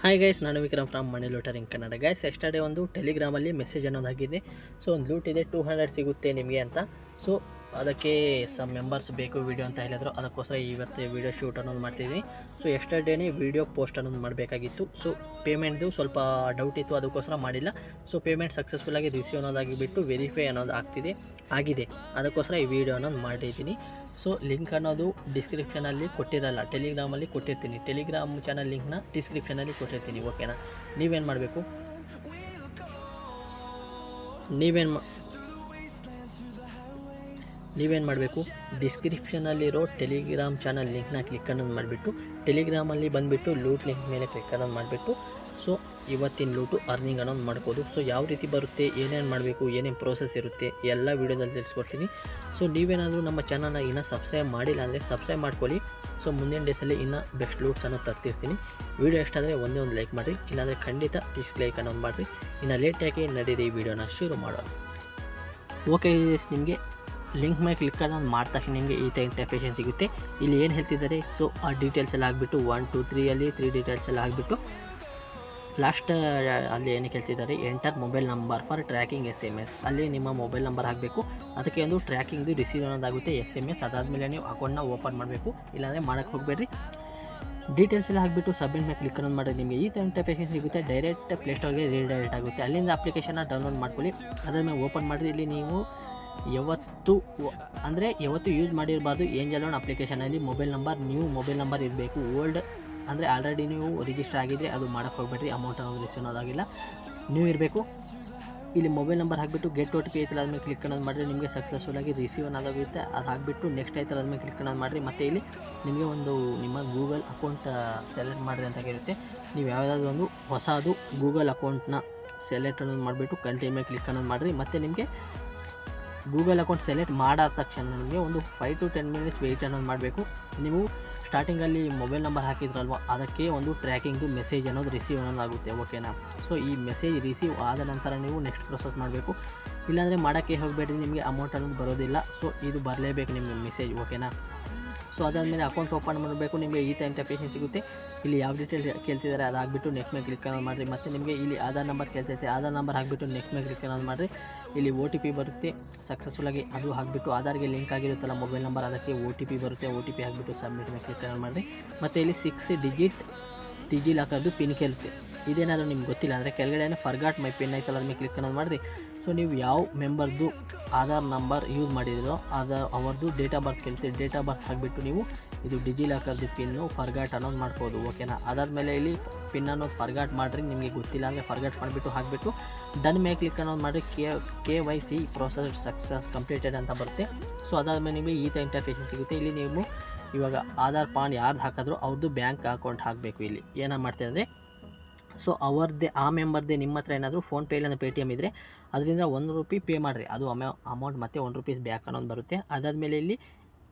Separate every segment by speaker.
Speaker 1: Hi guys, ನಾನು Vikram from money looting Kannada. Guys, yesterday ಒಂದು ಟೆಲಿಗ್ರಾಮಲ್ಲಿ ಮೆಸೇಜ್ ಅನ್ನೋದಾಗಿದೆ. ಸೊ ಒಂದು ಲೂಟ್ ಇದೆ, 200 ಸಿಗುತ್ತೆ ನಿಮಗೆ ಅಂತ. ಸೊ ಅದಕ್ಕೆ ಸಮ್ ಮೆಂಬರ್ಸ್ ಬೇಕು ವೀಡಿಯೋ ಅಂತ ಹೇಳಿದ್ರು. ಅದಕ್ಕೋಸ್ಕರ ಇವತ್ತು ವೀಡಿಯೋ ಶೂಟ್ ಅನ್ನೋದು ಮಾಡ್ತಿದ್ದೀನಿ. ಸೊ ಎಸ್ಟರ್ಡೇನೇ ವೀಡಿಯೋ ಪೋಸ್ಟ್ ಅನ್ನೋದು ಮಾಡಬೇಕಾಗಿತ್ತು. ಸೊ ಪೇಮೆಂಟ್ದು ಸ್ವಲ್ಪ ಡೌಟ್ ಇತ್ತು, ಅದಕ್ಕೋಸ್ಕರ ಮಾಡಿಲ್ಲ. ಸೊ ಪೇಮೆಂಟ್ ಸಕ್ಸಸ್ಫುಲ್ಲಾಗಿ ರಿಸೀವ್ ಅನ್ನೋದಾಗಿಬಿಟ್ಟು ವೆರಿಫೈ ಅನ್ನೋದು ಆಗಿದೆ. ಅದಕ್ಕೋಸ್ಕರ ಈ ವಿಡಿಯೋ ಅನ್ನೋದು ಮಾಡಿದ್ದೀನಿ. ಸೊ ಲಿಂಕ್ ಅನ್ನೋದು ಡಿಸ್ಕ್ರಿಪ್ಷನಲ್ಲಿ ಕೊಟ್ಟಿರಲ್ಲ, ಟೆಲಿಗ್ರಾಮಲ್ಲಿ ಕೊಟ್ಟಿರ್ತೀನಿ. ಟೆಲಿಗ್ರಾಮ್ ಚಾನಲ್ ಲಿಂಕ್ನ ಡಿಸ್ಕ್ರಿಪ್ಷನಲ್ಲಿ ಕೊಟ್ಟಿರ್ತೀನಿ. ಓಕೆನಾ? ನೀವೇನು ಮಾಡಬೇಕು, ನೀವೇನು ಮಾಡಬೇಕು, ಡಿಸ್ಕ್ರಿಪ್ಷನಲ್ಲಿರೋ ಟೆಲಿಗ್ರಾಮ್ ಚಾನಲ್ ಲಿಂಕ್ನ ಕ್ಲಿಕ್ ಅನ್ನೋದು ಮಾಡಿಬಿಟ್ಟು ಟೆಲಿಗ್ರಾಮಲ್ಲಿ ಬಂದುಬಿಟ್ಟು ಲೂಟ್ ಲಿಂಕ್ ಮೇಲೆ ಕ್ಲಿಕ್ ಅನ್ನೋದು ಮಾಡಿಬಿಟ್ಟು ಸೊ ಇವತ್ತಿನ ಲೂಟು ಅರ್ನಿಂಗ್ ಅನ್ನೋದು ಮಾಡ್ಬೋದು. ಸೊ ಯಾವ ರೀತಿ ಬರುತ್ತೆ, ಏನೇನು ಮಾಡಬೇಕು, ಏನೇನು ಪ್ರೋಸೆಸ್ ಇರುತ್ತೆ ಎಲ್ಲ ವೀಡಿಯೋದಲ್ಲಿ ತಿಳಿಸ್ಕೊಡ್ತೀನಿ. ಸೊ ನೀವೇನಾದರೂ ನಮ್ಮ ಚಾನಲ್ನ ಇನ್ನೂ ಸಬ್ಸ್ಕ್ರೈಬ್ ಮಾಡಿಲ್ಲ ಅಂದರೆ ಸಬ್ಸ್ಕ್ರೈಬ್ ಮಾಡ್ಕೊಳ್ಳಿ. ಸೊ ಮುಂದಿನ ಡೇಸಲ್ಲಿ ಇನ್ನೂ ಬೆಸ್ಟ್ ಲೂಟ್ಸ್ ಅನ್ನೋದು ತರ್ತಿರ್ತೀನಿ. ವೀಡಿಯೋ ಎಷ್ಟಾದರೆ ಒಂದೇ ಒಂದು ಲೈಕ್ ಮಾಡಿರಿ, ಇಲ್ಲಾಂದರೆ ಖಂಡಿತ ಡಿಸ್ಲೈಕ್ ಅನ್ನೋದು ಮಾಡಿರಿ. ಇನ್ನು ಲೇಟಾಗಿ ನಡೀರಿ ಈ ವಿಡಿಯೋನ ಶುರು ಮಾಡೋಣ. ಓಕೆ, ನಿಮಗೆ ಲಿಂಕ್ ಮೇಲೆ ಕ್ಲಿಕ್ ಅನ್ನೋದು ಮಾಡಿದ ತಕ್ಷಣ ನಿಮಗೆ ಈ ಥರ ಇಂಟರ್ಫೇಸ್ ಸಿಗುತ್ತೆ. ಇಲ್ಲಿ ಏನು ಹೇಳ್ತಿದ್ದಾರೆ, ಸೊ ಆ ಡೀಟೇಲ್ಸ್ ಎಲ್ಲ ಆಗಿಬಿಟ್ಟು 1 2 3 ಅಲ್ಲಿ 3 ಡೀಟೇಲ್ಸ್ ಎಲ್ಲ ಆಗಿಬಿಟ್ಟು ಲಾಸ್ಟ್ ಅಲ್ಲಿ ಏನಕ್ಕೆ ಹೇಳ್ತಿದ್ದಾರೆ, enter mobile number for tracking SMS. ಅಲ್ಲಿ ನಿಮ್ಮ ಮೊಬೈಲ್ ನಂಬರ್ ಹಾಕಬೇಕು. ಅದಕ್ಕೆ ಒಂದು ಟ್ರ್ಯಾಕಿಂಗ್ದು ರಿಸೀವ್ ಅನ್ನೋದಾಗುತ್ತೆ SMS. ಅದಾದಮೇಲೆ ನೀವು ಅಕೌಂಟ್ನ ಓಪನ್ ಮಾಡಬೇಕು, ಇಲ್ಲಾಂದರೆ ಮಾಡೋಕ್ಕೆ ಹೋಗಬೇಡ್ರಿ. ಡೀಟೇಲ್ಸ್ ಎಲ್ಲ ಹಾಕಿಬಿಟ್ಟು ಸಬ್ಮಿಟ್ ಮೇಲೆ ಕ್ಲಿಕ್ ಅನ್ನೋದು ಮಾಡಿ ನಿಮಗೆ ಈ ಥರ ಇಂಟರ್ಫೇಸ್ ಸಿಗುತ್ತೆ. ಡೈರೆಕ್ಟ್ ಪ್ಲೇಸ್ಟೋರ್ಗೆ ರೀಡೈರೆಕ್ಟ್ ಆಗುತ್ತೆ. ಅಲ್ಲಿಂದ ಅಪ್ಲಿಕೇಶನ್ನ ಡೌನ್ಲೋಡ್ ಮಾಡ್ಕೊಳ್ಳಿ. ಅದಾದಮೇಲೆ ಓಪನ್ ಮಾಡಿರಿ. ಇಲ್ಲಿ ನೀವು ಯಾವತ್ತು ಯೂಸ್ ಮಾಡಿರಬಾರ್ದು ಏಂಜಲ್ ಲೋನ್ ಅಪ್ಲಿಕೇಶನಲ್ಲಿ mobile number, new mobile number ಇರಬೇಕು. ಓಲ್ಡ್ ಅಂದರೆ ಆಲ್ರೆಡಿ ನೀವು ರಿಜಿಸ್ಟರ್ ಆಗಿದ್ದರೆ ಅದು ಮಾಡೋಕ್ಕೆ ಹೋಗ್ಬೇಡ್ರಿ, ಅಮೌಂಟ್ ಅನ್ನೋದು ರಿಸೀವ್ ಅನ್ನೋದಾಗಿಲ್ಲ, ನ್ಯೂ ಇರಬೇಕು. ಇಲ್ಲಿ ಮೊಬೈಲ್ ನಂಬರ್ ಹಾಕಿಬಿಟ್ಟು ಗೆಟ್ OTP ಐತಲ್ಲ ಅದ್ಮೇಲೆ ಕ್ಲಿಕ್ ಅನ್ನೋದು ಮಾಡಿರಿ. ನಿಮಗೆ ಸಕ್ಸಸ್ಫುಲ್ಲಾಗಿ ರಿಸೀವ್ ಅನ್ನೋದಾಗುತ್ತೆ. ಅದು ಹಾಕಿಬಿಟ್ಟು ನೆಕ್ಸ್ಟ್ ಐತಲ್ಲ ಅದ್ಮೇಲೆ ಕ್ಲಿಕ್ ಅನ್ನೋದು ಮಾಡಿರಿ. ಮತ್ತು ಇಲ್ಲಿ ನಿಮಗೆ ಒಂದು ನಿಮ್ಮ ಗೂಗಲ್ ಅಕೌಂಟ್ ಸೆಲೆಕ್ಟ್ ಮಾಡಿರಿ ಅಂತ ಇರುತ್ತೆ. ನೀವು ಯಾವುದಾದ್ರೂ ಒಂದು ಹೊಸದು ಗೂಗಲ್ ಅಕೌಂಟ್ನ ಸೆಲೆಕ್ಟ್ ಅನ್ನೋದು ಮಾಡಿಬಿಟ್ಟು ಕಂಟಿನ್ಯೂ ಮೇಲೆ ಕ್ಲಿಕ್ ಅನ್ನೋದು ಮಾಡಿರಿ. ಮತ್ತು ನಿಮಗೆ ಗೂಗಲ್ ಅಕೌಂಟ್ ಸೆಲೆಕ್ಟ್ ಮಾಡಾದ ತಕ್ಷಣ ನಿಮಗೆ ಒಂದು 5 to 10 ಮಿನಿಟ್ಸ್ ವೆಯ್ಟ್ ಅನ್ನೋದು ಮಾಡಬೇಕು. ನೀವು ಸ್ಟಾರ್ಟಿಂಗಲ್ಲಿ ಮೊಬೈಲ್ ನಂಬರ್ ಹಾಕಿದ್ರಲ್ವ, ಅದಕ್ಕೆ ಒಂದು ಟ್ರ್ಯಾಕಿಂಗ್ದು ಮೆಸೇಜ್ ಅನ್ನೋದು ರಿಸೀವ್ ಅನ್ನೋದಾಗುತ್ತೆ. ಓಕೆನಾ? ಸೊ ಈ ಮೆಸೇಜ್ ರಿಸೀವ್ ಆದ ನಂತರ ನೀವು ನೆಕ್ಸ್ಟ್ ಪ್ರೊಸೆಸ್ ಮಾಡಬೇಕು, ಇಲ್ಲಾಂದರೆ ಮಾಡೋಕ್ಕೆ ಹೋಗಬೇಡಿ, ನಿಮಗೆ ಅಮೌಂಟ್ ಅನ್ನೋದು ಬರೋದಿಲ್ಲ. ಸೊ ಇದು ಬರಲೇಬೇಕು ನಿಮಗೆ ಮೆಸೇಜ್. ಓಕೆನಾ? ಸೊ ಅದಾದಮೇಲೆ ಅಕೌಂಟ್ ಓಪನ್ ಮಾಡಬೇಕು. ನಿಮಗೆ ಈ ಥರ ಇಂಟರ್ಫೇಸ್ ಸಿಗುತ್ತೆ. ಇಲ್ಲಿ ಯಾವ ಡೀಟೇಲ್ ಕೇಳ್ತಿದ್ದಾರೆ ಅದು ಹಾಕ್ಬಿಟ್ಟು ನೆಕ್ಸ್ಟ್ ಮೇಲೆ ಕ್ಲಿಕ್ ಅನ್ನೋದು ಮಾಡಿರಿ. ಮತ್ತು ನಿಮಗೆ ಇಲ್ಲಿ ಆಧಾರ್ ನಂಬರ್ ಕೇಳ್ತೈತೆ, ಆಧಾರ್ ನಂಬರ್ ಹಾಕಿಬಿಟ್ಟು ನೆಕ್ಸ್ಟ್ ಮೇಲೆ ಕ್ಲಿಕ್ ಅನ್ನೋದು ಮಾಡಿರಿ. ಇಲ್ಲಿ OTP ಬರುತ್ತೆ ಸಕ್ಸಸ್ಫುಲ್ಲಾಗಿ, ಅದು ಹಾಕಿಬಿಟ್ಟು ಆಧಾರ್ಗೆ ಲಿಂಕ್ ಆಗಿರುತ್ತಲ್ಲ ಮೊಬೈಲ್ ನಂಬರ್, ಅದಕ್ಕೆ OTP ಬರುತ್ತೆ. OTP ಹಾಕಿಬಿಟ್ಟು ಸಬ್ಮಿಟ್ ಮೇಲೆ ಕ್ಲಿಕ್ ಅನ್ನೋದು ಮಾಡಿರಿ. ಮತ್ತು ಇಲ್ಲಿ 6 ಡಿಜಿಟ್ ಡಿಜಿ ಲಾಕರ್ದು ಪಿನ್ ಕೇಳುತ್ತೆ. ಇದೇನಾದರೂ ನಿಮ್ಗೆ ಗೊತ್ತಿಲ್ಲ ಅಂದರೆ ಕೆಳಗಡೆ ಫರ್ಗಾಟ್ ಮೈ ಪಿನ್ ಐತಲ್ಲ ಅದ್ರ ಮೇಲೆ ಕ್ಲಿಕ್ ಅನ್ನೋದು ಮಾಡಿರಿ. ಸೊ ನೀವು ಯಾವ ಮೆಂಬರ್ದು ಆಧಾರ್ ನಂಬರ್ ಯೂಸ್ ಮಾಡಿದಿರೋ ಅವ್ರದ್ದು ಡೇಟ್ ಆಫ್ ಬರ್ತ್ ಕೇಳ್ತೀವಿ. ಡೇಟ್ ಆಫ್ ಬರ್ತ್ ಹಾಕಿಬಿಟ್ಟು ನೀವು ಇದು ಡಿಜಿ ಲಾಕರ್ದು ಪಿನ್ನು ಫರ್ಗಾಟ್ ಅನ್ನೋದು ಮಾಡ್ಬೋದು. ಓಕೆನಾ? ಅದಾದಮೇಲೆ ಇಲ್ಲಿ ಪಿನ್ ಅನ್ನೋದು ಫರ್ಗಾಟ್ ಮಾಡಿರಿ. ನಿಮಗೆ ಗೊತ್ತಿಲ್ಲ ಅಂದರೆ ಫರ್ಗಾಟ್ ಮಾಡಿಬಿಟ್ಟು ಹಾಕಿಬಿಟ್ಟು ಡನ್ ಮೇಲೆ ಕ್ಲಿಕ್ ಅನ್ನೋದು ಮಾಡಿರಿ. KYC ಪ್ರೋಸೆಸ್ ಸಕ್ಸಸ್ ಕಂಪ್ಲೀಟೆಡ್ ಅಂತ ಬರುತ್ತೆ. ಸೊ ಅದಾದಮೇಲೆ ನಿಮಗೆ ಈ ಥರ ಇಂಟರ್ಫೇಸ್ ಸಿಗುತ್ತೆ. ಇಲ್ಲಿ ನೀವು ಇವಾಗ ಆಧಾರ್ ಪಾನ್ ಯಾರ್ದು ಹಾಕಿದ್ರು ಅವ್ರದ್ದು ಬ್ಯಾಂಕ್ ಅಕೌಂಟ್ ಹಾಕಬೇಕು. ಇಲ್ಲಿ ಏನ ಮಾಡ್ತೀವಿ ಅಂದರೆ, ಸೊ ಅವ್ರದ್ದೇ ಆ ಮೆಂಬರ್ದೇ ನಿಮ್ಮ ಹತ್ರ ಏನಾದರೂ ಫೋನ್ಪೇ ಇಲ್ಲ Paytm ಇದ್ದರೆ ಅದರಿಂದ ₹1 ಪೇ ಮಾಡಿರಿ. ಅದು ಅಮೌಂಟ್ ಮತ್ತೆ ₹1 ಬ್ಯಾಕ್ ಅನ್ನೋದು ಬರುತ್ತೆ. ಅದಾದಮೇಲೆ ಇಲ್ಲಿ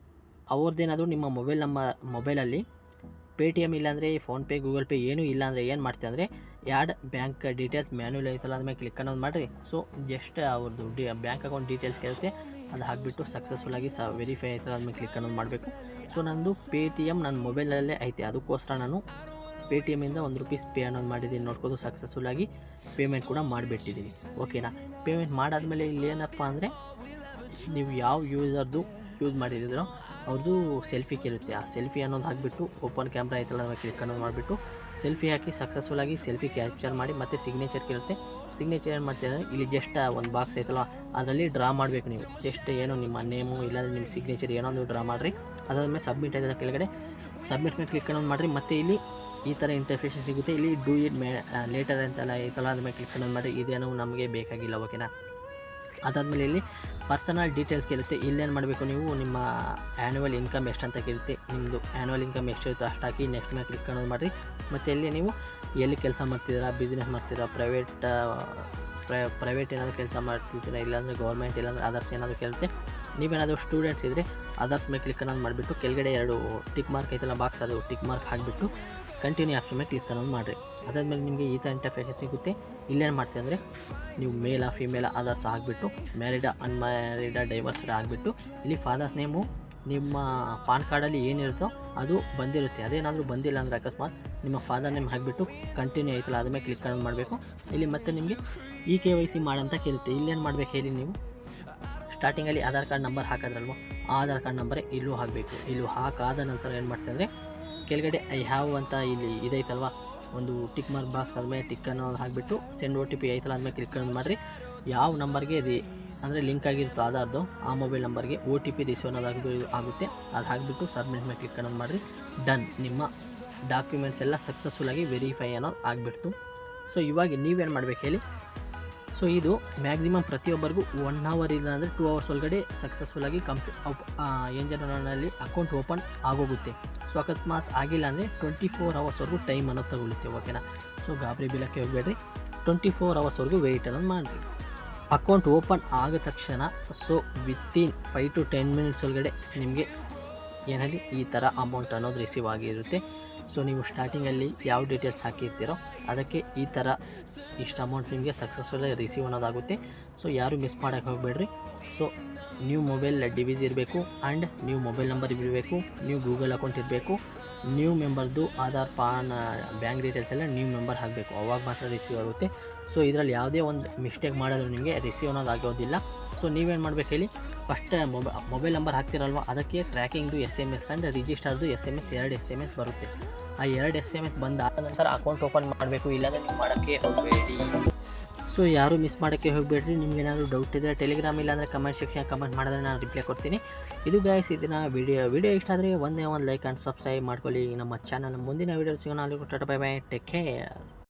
Speaker 1: ಅವ್ರದ್ದೇನಾದರೂ ನಿಮ್ಮ ಮೊಬೈಲಲ್ಲಿ Paytm ಇಲ್ಲಾಂದರೆ ಫೋನ್ಪೇ, ಗೂಗಲ್ ಪೇ ಏನೂ ಇಲ್ಲ ಅಂದರೆ ಏನು ಮಾಡ್ತೀವಿ ಅಂದರೆ, ಆ್ಯಡ್ ಬ್ಯಾಂಕ್ ಡೀಟೇಲ್ಸ್ ಮ್ಯಾನ್ಯುವಲ್ ಐತಲ್ಲ ಅದ್ಮೇಲೆ ಕ್ಲಿಕ್ ಅನ್ನೋದು ಮಾಡಿರಿ. ಸೊ ಜಸ್ಟ್ ಅವ್ರದ್ದು ಬ್ಯಾಂಕ್ ಅಕೌಂಟ್ ಡೀಟೇಲ್ಸ್ ಕೇಳುತ್ತೆ, ಅದು ಹಾಕಿಬಿಟ್ಟು ಸಕ್ಸಸ್ಫುಲ್ಲಾಗಿ ವೆರಿಫೈ ಆಯ್ತಲ್ಲ ಅದ್ಮೇಲೆ ಕ್ಲಿಕ್ ಅನ್ನೋದು ಮಾಡಬೇಕು. ಸೊ ನಂದು Paytm ನನ್ನ ಮೊಬೈಲಲ್ಲೇ ಐತೆ, ಅದಕ್ಕೋಸ್ಕರ ನಾನು Paytm-ಇಂದ ₹1 ಪೇ ಅನ್ನೋದು ಮಾಡಿದ್ದೀನಿ. ನೋಡ್ಬೋದು, ಸಕ್ಸಸ್ಫುಲ್ಲಾಗಿ ಪೇಮೆಂಟ್ ಕೂಡ ಮಾಡಿಬಿಟ್ಟಿದ್ದೀನಿ. ಓಕೆನಾ? ಪೇಮೆಂಟ್ ಮಾಡಾದಮೇಲೆ ಇಲ್ಲಿ ಏನಪ್ಪ ಅಂದರೆ, ನೀವು ಯಾವ ಯೂಸರ್ದು ಯೂಸ್ ಮಾಡಿದಿರೋ ಅವ್ರದ್ದು ಸೆಲ್ಫಿ ಕೇಳುತ್ತೆ. ಆ ಸೆಲ್ಫಿ ಅನ್ನೋದು ಹಾಕಿಬಿಟ್ಟು ಓಪನ್ ಕ್ಯಾಮ್ರಾ ಐತಲ್ಲ ಅದನ್ನು ಕ್ಲಿಕ್ ಅನ್ನೋದು ಮಾಡಿಬಿಟ್ಟು ಸೆಲ್ಫಿ ಹಾಕಿ ಸಕ್ಸಸ್ಫುಲ್ಲಾಗಿ ಸೆಲ್ಫಿ ಕ್ಯಾಪ್ಚರ್ ಮಾಡಿ. ಮತ್ತು ಸಿಗ್ನೇಚರ್ ಕೇಳುತ್ತೆ. ಸಿಗ್ನೇಚರ್ ಏನು ಮಾಡ್ತೀರಾ, ಇಲ್ಲಿ ಜಸ್ಟ್ ಒಂದು ಬಾಕ್ಸ್ ಐತಲ್ಲ ಅದರಲ್ಲಿ ಡ್ರಾ ಮಾಡಬೇಕು. ನೀವು ಜಸ್ಟ್ ಏನೋ ನಿಮ್ಮ ನೇಮು ಇಲ್ಲಾಂದರೆ ನಿಮ್ಮ ಸಿಗ್ನೇಚರ್ ಏನೋ ಒಂದು ಡ್ರಾ ಮಾಡಿರಿ. ಅದಾದಮೇಲೆ ಸಬ್ಮಿಟ್ ಐತಲ್ಲ ಕೆಳಗಡೆ ಸಬ್ಮಿಟ್ ಮೇಲೆ ಕ್ಲಿಕ್ ಅನ್ನೋದು ಮಾಡಿರಿ. ಮತ್ತು ಇಲ್ಲಿ ಈ ಥರ ಇಂಟರ್ಫೇಸ್ ಸಿಗುತ್ತೆ. ಇಲ್ಲಿ ಡೂ ಇಟ್ ಲೇಟರ್ ಅಂತೆಲ್ಲ ಐತಲ್ಲ ಅದ್ರ ಮೇಲೆ ಕ್ಲಿಕ್ ಅನ್ನೋದು ಮಾಡಿ. ಇದೇನೋ ನಮಗೆ ಬೇಕಾಗಿಲ್ಲ. ಓಕೆನಾ? ಅದಾದಮೇಲೆ ಇಲ್ಲಿ ಪರ್ಸನಲ್ ಡೀಟೇಲ್ಸ್ ಕೇಳುತ್ತೆ. ಇಲ್ಲೇನು ಮಾಡಬೇಕು, ನೀವು ನಿಮ್ಮ ಆ್ಯನ್ಯುವಲ್ ಇನ್ಕಮ್ ಎಷ್ಟು ಅಂತ ಕೇಳುತ್ತೆ. ನಿಮ್ಮದು ಆ್ಯನ್ಯುವಲ್ ಇನ್ಕಮ್ ಎಷ್ಟು ಇರುತ್ತೋ ಅಷ್ಟು ಹಾಕಿ ನೆಕ್ಸ್ಟ್ ಮೇಲೆ ಕ್ಲಿಕ್ ಅನ್ನೋದು ಮಾಡಿರಿ. ಮತ್ತು ಇಲ್ಲಿ ನೀವು ಎಲ್ಲಿ ಕೆಲಸ ಮಾಡ್ತಿದ್ದೀರಾ, ಬಿಸ್ನೆಸ್ ಮಾಡ್ತೀರಾ, ಪ್ರೈವೇಟ್ ಏನಾದರೂ ಕೆಲಸ ಮಾಡ್ತಿದ್ದೀರಾ, ಇಲ್ಲಾಂದರೆ ಗೌರ್ಮೆಂಟ್, ಇಲ್ಲಾಂದರೆ ಅದರ್ಸ್ ಏನಾದರೂ ಕೇಳುತ್ತೆ. ನೀವೇನಾದರೂ ಸ್ಟೂಡೆಂಟ್ಸ್ ಇದ್ದರೆ ಅದರ್ಸ್ ಮೇಲೆ ಕ್ಲಿಕ್ ಅನ್ನೋದು ಮಾಡಿಬಿಟ್ಟು ಕೆಳಗಡೆ 2 ಟಿಕ್ ಮಾರ್ಕ್ ಐತಲ್ಲ ಬಾಕ್ಸ್, ಅದು ಟಿಕ್ ಮಾರ್ಕ್ ಹಾಕಿಬಿಟ್ಟು ಕಂಟಿನ್ಯೂ ಆಪ್ಷನ್ ಮೇಲೆ ಕ್ಲಿಕ್ ಅನ್ನೋದು ಮಾಡಿರಿ. ಅದಾದಮೇಲೆ ನಿಮಗೆ ಈ ಥರ ಇಂಟರ್ಫೇಸ್ ಸಿಗುತ್ತೆ. ಇಲ್ಲೇನು ಮಾಡ್ತೀವಿ ಅಂದರೆ, ನೀವು ಫೀಮೇಲ ಅದರ್ಸ್ ಹಾಕಿಬಿಟ್ಟು ಮ್ಯಾರಿಡ, ಅನ್ಮ್ಯಾರಿಡ, ಡೈವರ್ಸ್ಡ್ ಆಗಿಬಿಟ್ಟು ಇಲ್ಲಿ ಫಾದರ್ಸ್ ನೇಮು ನಿಮ್ಮ ಪಾನ್ ಕಾರ್ಡಲ್ಲಿ ಏನಿರುತ್ತೋ ಅದು ಬಂದಿರುತ್ತೆ. ಅದೇನಾದರೂ ಬಂದಿಲ್ಲ ಅಂದರೆ ಅಕಸ್ಮಾತ್ ನಿಮ್ಮ ಫಾದರ್ ನೇಮ್ ಹಾಕಿಬಿಟ್ಟು ಕಂಟಿನ್ಯೂ ಆಯ್ತಲ್ಲ ಅದ್ರ ಮೇಲೆ ಕ್ಲಿಕ್ ಮಾಡಬೇಕು. ಇಲ್ಲಿ ಮತ್ತೆ ನಿಮಗೆ KYC ಮಾಡಂತ ಕೇಳುತ್ತೆ. ಇಲ್ಲೇನು ಮಾಡಬೇಕು ಹೇಳಿ, ನೀವು ಸ್ಟಾರ್ಟಿಂಗಲ್ಲಿ ಆಧಾರ್ ಕಾರ್ಡ್ ನಂಬರ್ ಹಾಕಿದ್ರಲ್ವ, ಆ ಆಧಾರ್ ಕಾರ್ಡ್ ನಂಬರೇ ಇಲ್ಲೂ ಹಾಕಬೇಕು. ಇಲ್ಲೂ ಹಾಕಾದ ನಂತರ ಏನು ಮಾಡ್ತೀವಿ ಅಂದರೆ ಕೆಳಗಡೆ ಐ ಹ್ಯಾವ್ ಅಂತ ಇಲ್ಲಿ ಇದೈತಲ್ವ ಒಂದು ಟಿಕ್ ಮಾರ್ಕ್ ಬಾಕ್ಸ್, ಅದ್ಮೇಲೆ ಟಿಕ್ ಅನ್ನೋದು ಹಾಕಿಬಿಟ್ಟು ಸೆಂಡ್ OTP ಐತಲ್ಲ ಅದ್ಮೇಲೆ ಕ್ಲಿಕ್ ಮಾಡಿರಿ. ಯಾವ ನಂಬರ್ಗೆ ಅಂದರೆ ಲಿಂಕ್ ಆಗಿರುತ್ತೋ ಆಧಾರ್ದು ಆ ಮೊಬೈಲ್ ನಂಬರ್ಗೆ OTP ರಿಸೀವ್ ಅನ್ನೋದು ಆಗುತ್ತೆ. ಅದು ಹಾಕಿಬಿಟ್ಟು ಸಬ್ಮಿಟ್ ಮೇಲೆ ಕ್ಲಿಕ್ ಅನ್ನೋದು ಮಾಡಿರಿ. ಡನ್, ನಿಮ್ಮ ಡಾಕ್ಯುಮೆಂಟ್ಸ್ ಎಲ್ಲ ಸಕ್ಸಸ್ಫುಲ್ಲಾಗಿ ವೆರಿಫೈ ಅನ್ನೋದು ಆಗಿಬಿಡ್ತು. ಸೊ ಇವಾಗ ನೀವೇನು ಮಾಡಬೇಕು ಹೇಳಿ. ಸೊ ಇದು ಮ್ಯಾಕ್ಸಿಮಮ್ ಪ್ರತಿಯೊಬ್ಬರಿಗೂ 1 ಅವರ್ ಇಲ್ಲ ಅಂದರೆ 2 ಅವರ್ಸ್ ಒಳಗಡೆ ಸಕ್ಸಸ್ಫುಲ್ಲಾಗಿ ಏಂಜಲ್ನಲ್ಲಿ ಅಕೌಂಟ್ ಓಪನ್ ಆಗೋಗುತ್ತೆ. ಸೊ ಅಕಸ್ಮಾತ್ ಆಗಿಲ್ಲ ಅಂದರೆ 24 ಅವರ್ಸ್ವರೆಗೂ ಟೈಮ್ ಅನ್ನೋದು ತಗೊಳ್ಳುತ್ತೆ. ಓಕೆನಾ. ಸೊ ಗಾಬರಿ ಬೀಳಕ್ಕೆ ಹೋಗಬೇಡ್ರಿ, 24 ಅವರ್ಸ್ವರೆಗೂ ವೆಯ್ಟ್ ಅನ್ನೋದು ಮಾಡಿರಿ. ಅಕೌಂಟ್ ಓಪನ್ ಆದ ತಕ್ಷಣ ಸೊ ವಿತಿನ್ 5 to 10 ಮಿನಿಟ್ಸ್ ಒಳಗಡೆ ನಿಮಗೆ ಏನಲ್ಲಿ ಈ ಥರ ಅಮೌಂಟ್ ಅನ್ನೋದು ರಿಸೀವ್ ಆಗಿರುತ್ತೆ. ಸೊ ನೀವು ಸ್ಟಾರ್ಟಿಂಗಲ್ಲಿ ಯಾವ ಡೀಟೇಲ್ಸ್ ಹಾಕಿರ್ತೀರೋ ಅದಕ್ಕೆ ಈ ಥರ ಇಷ್ಟು ಅಮೌಂಟ್ ನಿಮಗೆ ಸಕ್ಸಸ್ಫುಲ್ಲಾಗಿ ರಿಸೀವ್ ಅನ್ನೋದಾಗುತ್ತೆ. ಸೊ ಯಾರು ಮಿಸ್ ಮಾಡೋಕ್ಕೆ ಹೋಗಬೇಡ್ರಿ. ಸೊ ನ್ಯೂ ಮೊಬೈಲ್ ಡಿವೈಸ್ ಇರಬೇಕು ಆ್ಯಂಡ್ ನ್ಯೂ ಮೊಬೈಲ್ ನಂಬರ್ ಇರಬೇಕು, ನ್ಯೂ ಗೂಗಲ್ ಅಕೌಂಟ್ ಇರಬೇಕು, ನ್ಯೂ ಮೆಂಬರ್ದು ಆಧಾರ್ ಪಾನ್ ಬ್ಯಾಂಕ್ ಡೀಟೇಲ್ಸ್ ಎಲ್ಲ ನ್ಯೂ ಮೆಂಬರ್ ಹಾಕಬೇಕು, ಅವಾಗ ಮಾತ್ರ ರಿಸೀವ್ ಆಗುತ್ತೆ. ಸೊ ಇದರಲ್ಲಿ ಯಾವುದೇ ಒಂದು ಮಿಸ್ಟೇಕ್ ಮಾಡಿದ್ರು ನಿಮಗೆ ರಿಸೀವ್ ಅನ್ನೋದು ಆಗೋದಿಲ್ಲ. ಸೊ ನೀವೇನು ಮಾಡಬೇಕು ಹೇಳಿ, ಫಸ್ಟ್ ಮೊಬೈಲ್ ನಂಬರ್ ಹಾಕ್ತಿರಲ್ವ ಅದಕ್ಕೆ ಟ್ರ್ಯಾಕಿಂಗ್ದು SMS ಆ್ಯಂಡ್ ರಿಜಿಸ್ಟರ್ದು SMS 2 SMS ಬರುತ್ತೆ. ಆ 2 SMS ಬಂದಾದ ನಂತರ ಅಕೌಂಟ್ ಓಪನ್ ಮಾಡಬೇಕು, ಇಲ್ಲಾಂದರೆ ನೀವು ಮಾಡೋಕ್ಕೆ ಹೋಗಬೇಡಿ. ಸೊ ಯಾರು ಮಿಸ್ ಮಾಡೋಕ್ಕೆ ಹೋಗಬೇಡ್ರಿ. ನಿಮ್ಗೆ ಏನಾದರೂ ಡೌಟ್ ಇದ್ದರೆ ಟೆಲಿಗ್ರಾಮ್ ಇಲ್ಲಾಂದರೆ ಕಮೆಂಟ್ ಸೆಕ್ಷನ್ ಕಮೆಂಟ್ ಮಾಡಿದ್ರೆ ನಾನು ರಿಪ್ಲೈ ಕೊಡ್ತೀನಿ. ಇದು ಗೈಸ್ ಇದನ್ನ ವಿಡಿಯೋ ಇಷ್ಟ ಆದರೆ ಒಂದೇ ಒಂದು ಲೈಕ್ ಆ್ಯಂಡ್ ಸಬ್ಸ್ಕ್ರೈಬ್ ಮಾಡ್ಕೊಳ್ಳಿ ನಮ್ಮ ಚಾನಲ್. ಮುಂದಿನ ವೀಡಿಯೋ ಸಿಗೋಣ. ಅಲ್ಲಿ tata bye bye, take care.